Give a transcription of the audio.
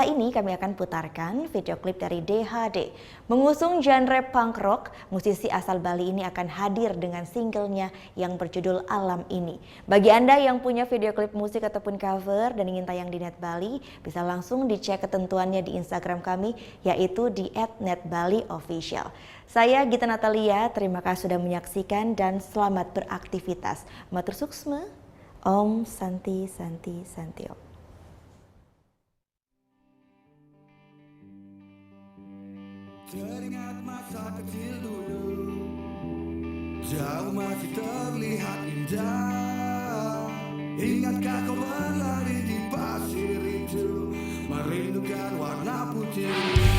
Ini kami akan putarkan video klip dari DHD. Mengusung genre punk rock, musisi asal Bali ini akan hadir dengan singlenya yang berjudul Alam Ini. Bagi Anda yang punya video klip musik ataupun cover dan ingin tayang di Net Bali, bisa langsung dicek ketentuannya di Instagram kami, yaitu di @netbaliofficial. Saya Gita Natalia, terima kasih sudah menyaksikan dan selamat beraktivitas. Matur suksma, Om Santi Santi Santio. Teringat masa kecil dulu, jauh masih terlihat indah. Ingatkah kau berlari di pasir itu, merindukan warna putih?